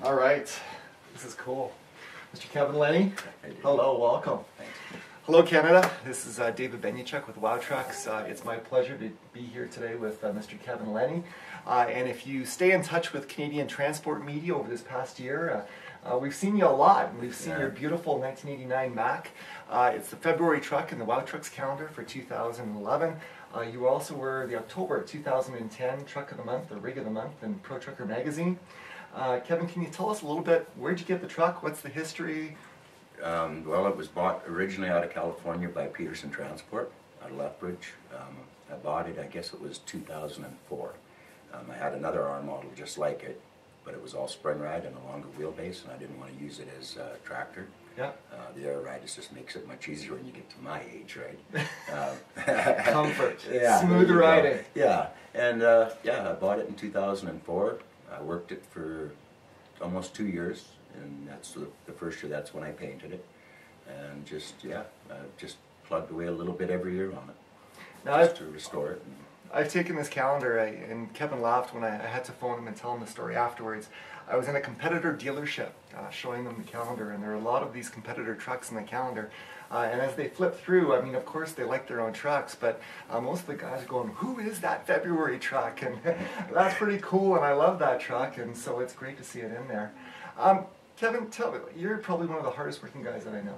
All right, this is cool. Mr. Kevin Lennie, hello, welcome. Thanks. Hello Canada, this is David Benyachuk with Wowtrucks. It's my pleasure to be here today with Mr. Kevin Lennie. And if you stay in touch with Canadian transport media over this past year, we've seen you a lot. We've seen your beautiful 1989 Mac. It's the February truck in the Wowtrucks calendar for 2011. You also were the October 2010 Truck of the Month, or Rig of the Month in Pro Trucker magazine. Kevin, can you tell us a little bit, where'd you get the truck? What's the history? Well, it was bought originally out of California by Peterson Transport out of Lethbridge. I bought it, I guess it was 2004. I had another R model just like it, but it was all spring ride and a longer wheelbase, and I didn't want to use it as a tractor. Yeah. The air ride just makes it much easier when you get to my age, right? Comfort, yeah, smooth riding. Yeah, and yeah, I bought it in 2004. I worked it for almost 2 years, and that's the first year. That's when I painted it, and just just plugged away a little bit every year on it, now just to restore it. I've taken this calendar, and Kevin laughed when I had to phone him and tell him the story afterwards. I was in a competitor dealership showing them the calendar, and there are a lot of these competitor trucks in the calendar. And as they flip through, I mean, of course they like their own trucks, but most of the guys are going, who is that February truck? And that's pretty cool, and I love that truck, and so it's great to see it in there. Kevin, tell me, you're probably one of the hardest working guys that I know.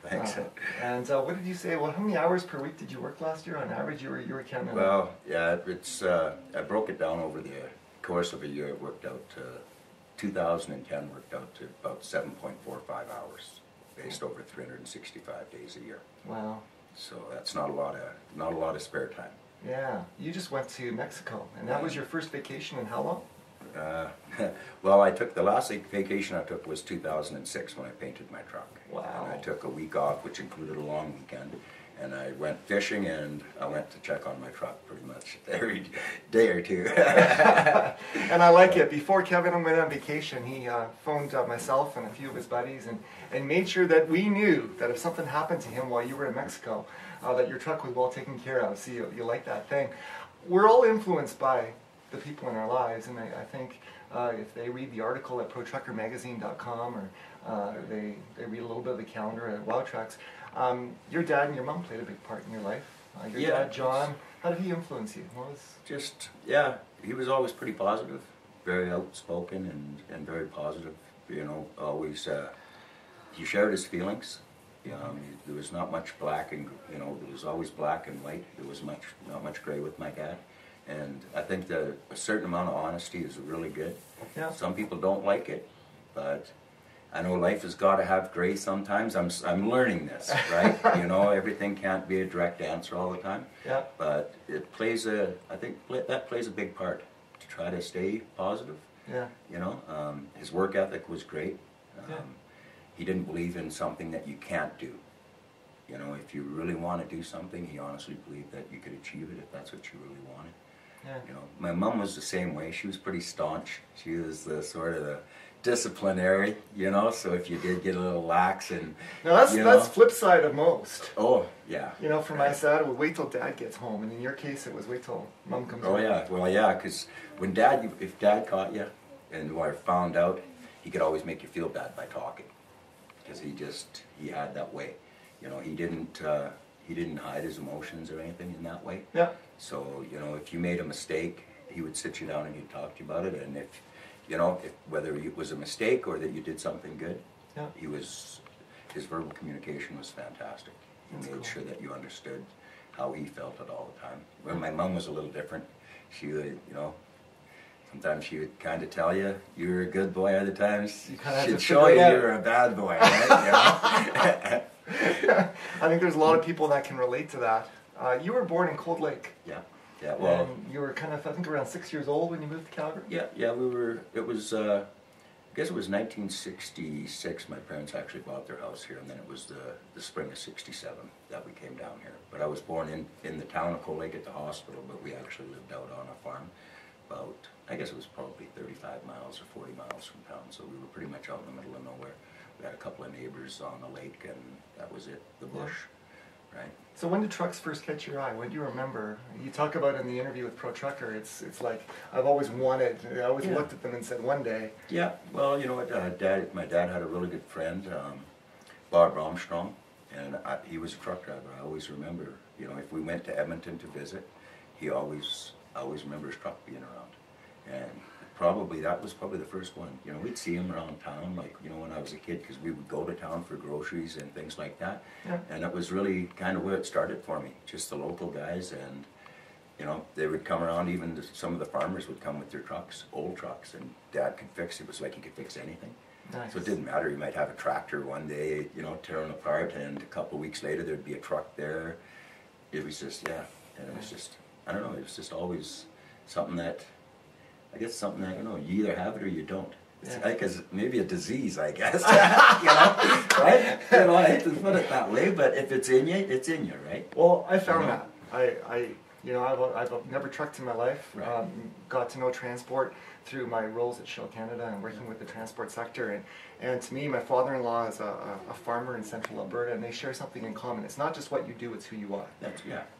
Thanks. And what did you say? Well, how many hours per week did you work last year on average? You were counting. Well, yeah, it's I broke it down over the course of a year. It worked out to 2010 worked out to about 7.45 hours, based over 365 days a year. Wow. So that's not a lot of spare time. Yeah, you just went to Mexico, and that was your first vacation in how long? Well, I took the last vacation I took was 2006 when I painted my truck. Wow. And I took a week off, which included a long weekend, and I went fishing, and I went to check on my truck pretty much every day or two. And I like it. Before Kevin went on vacation, he phoned myself and a few of his buddies and made sure that we knew that if something happened to him while you were in Mexico, that your truck was well taken care of. So you like that thing. We're all influenced by the people in our lives, and I think if they read the article at ProTruckerMagazine.com, or they read a little bit of the calendar at Wowtrucks, your dad and your mom played a big part in your life. Your dad, John, how did he influence you? What was... Just, yeah, he was always pretty positive, very outspoken and very positive, you know, always, he shared his feelings. There was not much black and, you know, there was always black and white. There was not much gray with my dad. And I think that a certain amount of honesty is really good. Yeah. Some people don't like it, but I know life has got to have gray sometimes. I'm learning this, right? You know, everything can't be a direct answer all the time. Yeah. But it plays I think that plays a big part to try to stay positive. Yeah. You know, his work ethic was great. Yeah. He didn't believe in something that you can't do. You know, if you really want to do something, he honestly believed that you could achieve it if that's what you really wanted. Yeah. You know, my mom was the same way. She was pretty staunch. She was the sort of the disciplinary, you know, so if you did get a little lax and... Now that's flip side of most. Oh, yeah. You know, for my side, it would wait till Dad gets home, and in your case, it was wait till Mom comes home. Oh, yeah. Well, yeah, because when if Dad caught you and or found out, he could always make you feel bad by talking, because he had that way. You know, he didn't hide his emotions or anything in that way. Yeah. So, you know, if you made a mistake, he would sit you down and he'd talk to you about it. And if, you know, whether it was a mistake or that you did something good, yeah. his verbal communication was fantastic. He made sure that you understood how he felt at all the time. Where my mom was a little different. She would, you know, sometimes she would kind of tell you you were a good boy, other times she'd show you you were a bad boy, right? You know? I think there's a lot of people that can relate to that. You were born in Cold Lake. Yeah. Yeah, well, and you were kind of, I think, around 6 years old when you moved to Calgary? Yeah, we were, it was, I guess it was 1966 my parents actually bought their house here, and then it was the spring of 67 that we came down here. But I was born in the town of Cold Lake at the hospital, but we actually lived out on a farm about, I guess it was probably 35 miles or 40 miles from town, so we were pretty much out in the middle of nowhere. We had a couple of neighbors on the lake, and that was it, the bush. right? So when did trucks first catch your eye? When do you remember? You talk about in the interview with Pro Trucker, it's like, I've always wanted, I always looked at them and said, one day. Yeah, well, you know what, my dad had a really good friend, Bob Armstrong, and he was a truck driver. I always remember, you know, if we went to Edmonton to visit, I always remember his truck being around. And that was probably the first one. You know, we'd see him around town, like, you know, when I was a kid, because we would go to town for groceries and things like that. Yeah. And that was really kind of where it started for me, just the local guys. And, you know, they would come around, even some of the farmers would come with their trucks, old trucks, and Dad could fix it. It was like he could fix anything. Nice. So it didn't matter. You might have a tractor one day, you know, tearing apart, and a couple of weeks later there'd be a truck there. It was just, yeah, and it was just, I don't know, it was just always something that, I guess something that, you know, you either have it or you don't. It's like maybe a disease, I guess. You know, right? You know, I hate to put it that way, but if it's in you, it's in you, right? Well, I found that. You know, I've never trucked in my life. Right. Got to know transport through my roles at Shell Canada and working with the transport sector. And to me, my father-in-law is a farmer in central Alberta, and they share something in common. It's not just what you do, it's who you are.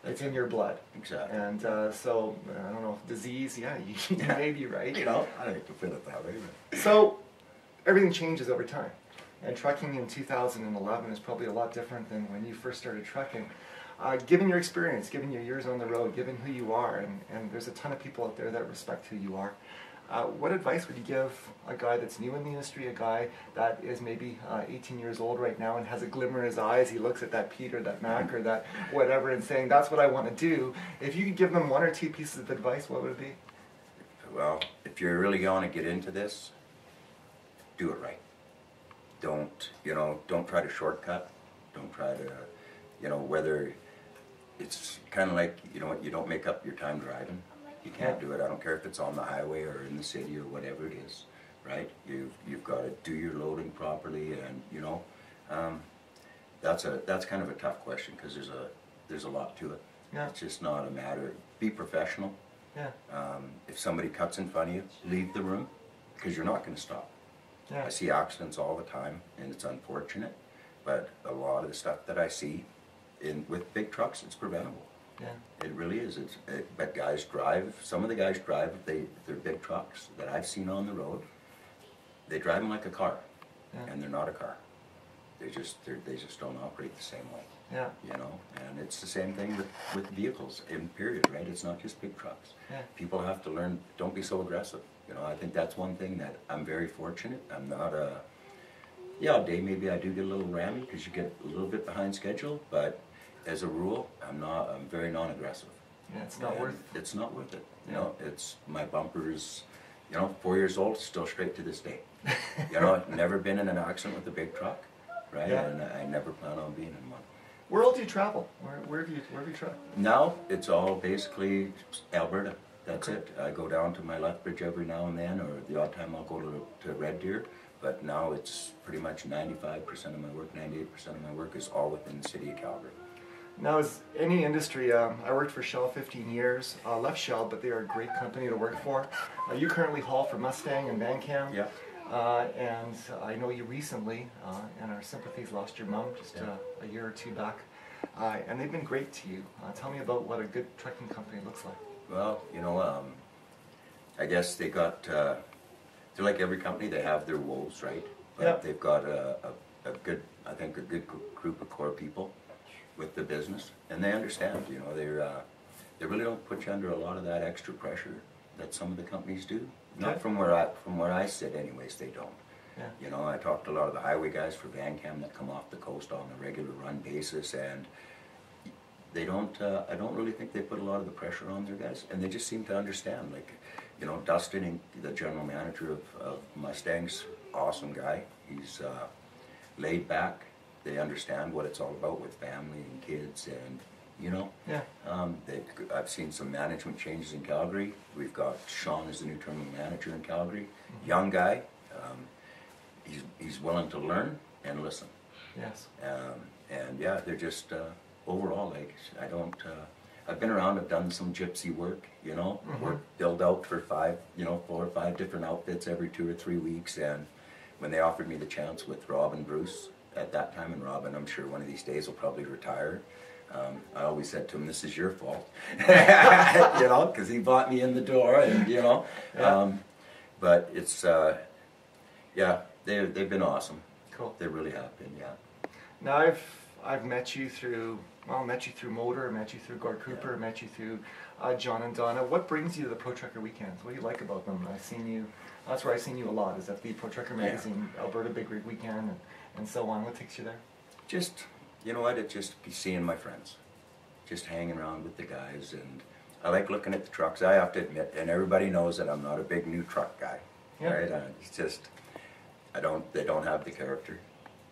It's in your blood. Exactly. And so, I don't know, disease, you may be right. You know, I hate to put it that way. But. So, everything changes over time. And trucking in 2011 is probably a lot different than when you first started trucking. Given your experience, given your years on the road, given who you are, and there's a ton of people out there that respect who you are, what advice would you give a guy that's new in the industry, a guy that is maybe 18 years old right now and has a glimmer in his eyes, he looks at that Pete or that Mac or that whatever and saying, that's what I want to do. If you could give them one or two pieces of advice, what would it be? Well, if you're really going to get into this, do it right. Don't try to shortcut. Don't try to, you know, whether it's kind of like, you know what, you don't make up your time driving. You can't do it. I don't care if it's on the highway or in the city or whatever it is, right? You've got to do your loading properly, and you know, that's kind of a tough question because there's a lot to it. Yeah. It's just not a matter. Be professional. Yeah. If somebody cuts in front of you, leave the room because you're not going to stop. Yeah. I see accidents all the time, and it's unfortunate, but a lot of the stuff that I see with big trucks, it's preventable. Yeah. It really is. But guys drive, some of the guys drive, they're big trucks that I've seen on the road, they drive them like a car, and they're not a car. They just don't operate the same way. Yeah. You know, and it's the same thing with vehicles in period, right? It's not just big trucks. Yeah. People have to learn, don't be so aggressive. You know, I think that's one thing that I'm very fortunate. I'm not a day maybe I do get a little rammy because you get a little bit behind schedule, but as a rule, I'm very non-aggressive. Yeah, it's not worth it. You know, it's my bumpers, you know, 4 years old, still straight to this day. You know, I've never been in an accident with a big truck, right? Yeah. And I never plan on being in one. Where all do you travel? Where have you traveled? Now, it's all basically Alberta. That's it. I go down to my Lethbridge every now and then, or the odd time I'll go to Red Deer. But now it's pretty much 95% of my work, 98% of my work is all within the city of Calgary. Now, as any industry, I worked for Shell 15 years, left Shell, but they are a great company to work for. You currently haul for Mustang and Van Cam. Yeah. And I know you recently, and our sympathies, lost your mom just a year or two back. And they've been great to you. Tell me about what a good trucking company looks like. Well, you know, I guess they got, they're like every company, they have their woes, right? But they've got a good, I think, a good group of core people with the business, and they understand. You know, they really don't put you under a lot of that extra pressure that some of the companies do. Not from where I sit, anyways. They don't. Yeah. You know, I talked to a lot of the highway guys for Van Cam that come off the coast on a regular run basis, and they don't. I don't really think they put a lot of the pressure on their guys, and they just seem to understand. Like, you know, Dustin, the general manager of Mustangs, awesome guy. He's laid back. They understand what it's all about with family and kids, and you know, I've seen some management changes in Calgary. We've got Sean as the new terminal manager in Calgary, young guy. He's willing to learn and listen. Yes. And yeah, they're just overall, like, I've been around. I've done some gypsy work. You know, billed out for 4 or 5 different outfits every 2 or 3 weeks, and when they offered me the chance with Rob and Bruce at that time, and Robin, I'm sure one of these days will probably retire. I always said to him, "This is your fault," you know, because he bought me in the door, and you know. Yeah. But it's yeah, they've been awesome. Cool. They really have been, yeah. Now I've met you through, well, met you through Motor, met you through Gord Cooper, Yeah. met you through John and Donna. What brings you to the Pro Trucker Weekends? What do you like about them? I've seen you, that's where I've seen you a lot, is at the Pro Trucker Magazine, Alberta Big Rig Weekend, and so on. What takes you there? Just, you know what, it's just be seeing my friends. Just hanging around with the guys, and I like looking at the trucks. I have to admit, and everybody knows that I'm not a big new truck guy. Yeah. Right? It's just, they don't have the character.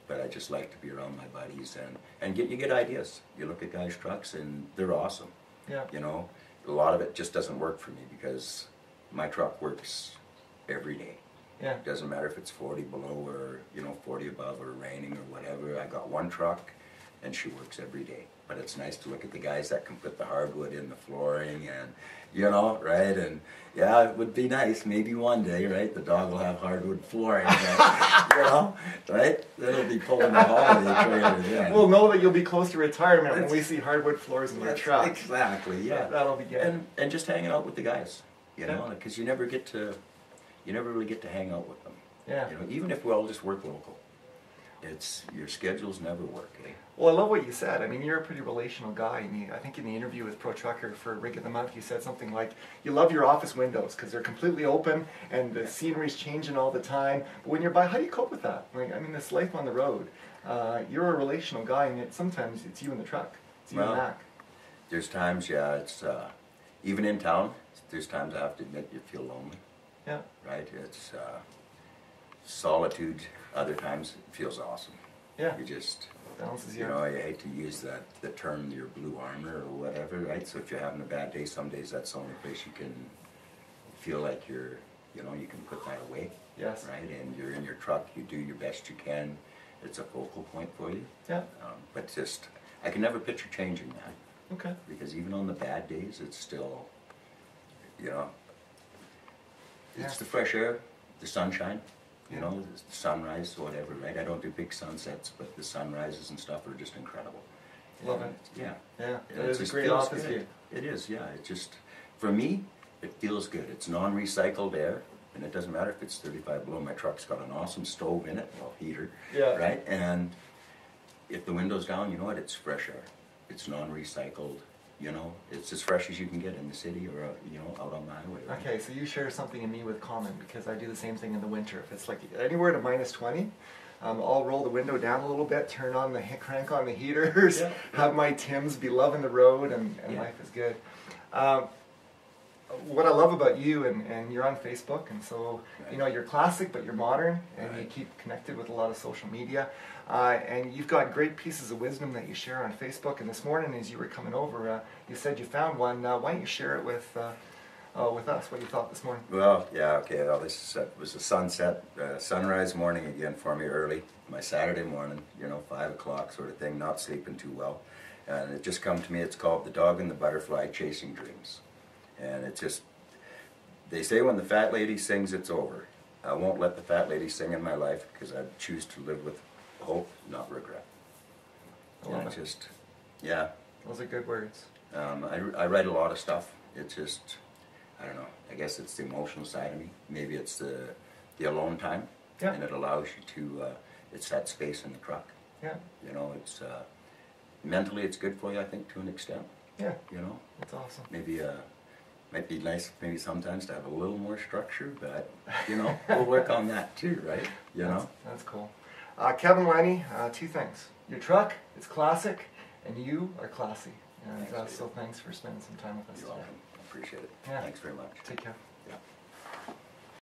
But I just like to be around my buddies and you get ideas. You look at guys' trucks and they're awesome. Yeah. You know, a lot of it just doesn't work for me because my truck works every day. Yeah. It doesn't matter if it's 40 below or, you know, 40 above or raining or whatever. I got one truck and she works every day. But it's nice to look at the guys that can put the hardwood in the flooring and, you know, right? And yeah, it would be nice. Maybe one day, right? The Dawg will have hardwood flooring, right? You know, right? It'll be pulling the holiday trailer then. We'll know that you'll be close to retirement when we see hardwood floors in your truck. Exactly, yeah. That'll be good. And just hanging out with the guys, you know, Yeah. because you never really get to hang out with them. Yeah. You know, even if we all just work local, your schedules never work, eh? Well, I love what you said. I mean, you're a pretty relational guy. I think in the interview with Pro Trucker for Rig of the Month, you said something like, you love your office windows because they're completely open and the scenery's changing all the time. But when you're by, how do you cope with that? Like, I mean, this life on the road, you're a relational guy, and sometimes it's you in the truck. It's you and Mac. There's times, yeah, it's, even in town, there's times I have to admit you feel lonely. Yeah. Right? It's solitude. Other times it feels awesome. Yeah. You just, Balances you you know, out. I hate to use the term your blue armor or whatever, right? So if you're having a bad day, some days that's the only place you can feel like you can put that away. Yes. Right? And you're in your truck, you do your best you can. It's a focal point for you. Yeah. But just, I can never picture changing that. Okay. Because even on the bad days, it's still, you know, it's the fresh air, the sunshine, you know, the sunrise, whatever, right? I don't do big sunsets, but the sunrises and stuff are just incredible. Love it. Yeah. Yeah. And It is a just great feels office good. view. It is, yeah. It just, for me, it feels good. It's non-recycled air, and it doesn't matter if it's 35 below. My truck's got an awesome stove in it, well, heater, Yeah. right? And if the window's down, you know what? It's fresh air. It's non-recycled. You know, it's as fresh as you can get in the city or, you know, out on the highway. Right? Okay, so you share something in me with common because I do the same thing in the winter. If it's like anywhere to minus 20, I'll roll the window down a little bit, turn on the crank on the heaters, have my Tims, be loving the road, and life is good. What I love about you, and you're on Facebook, and so, you know, you're classic, but you're modern, and you keep connected with a lot of social media. And you've got great pieces of wisdom that you share on Facebook. And this morning, as you were coming over, you said you found one. Why don't you share it with us? What you thought this morning? Well, yeah, okay. Well, this was a sunrise morning again for me early. My Saturday morning, you know, 5 o'clock sort of thing, not sleeping too well. And it just come to me, it's called The Dog and the Butterfly Chasing Dreams. And it just, they say when the fat lady sings, it's over. I won't let the fat lady sing in my life because I choose to live with hope, not regret. I love it. Just, yeah. Those are good words. I write a lot of stuff. It's just, I don't know, I guess it's the emotional side of me. Maybe it's the alone time. Yeah. And it allows you to, it's that space in the truck. Yeah. You know, it's, mentally it's good for you, I think, to an extent. Yeah. You know? That's awesome. Maybe, might be nice maybe sometimes to have a little more structure, but, you know, we'll work on that too, right? You know? That's cool. Kevin, Lennie, 2 things. Your truck is classic, and you are classy. And Thanks, so thanks for spending some time with us You're today. welcome. I appreciate it. Yeah. Thanks very much. Take care. Yeah.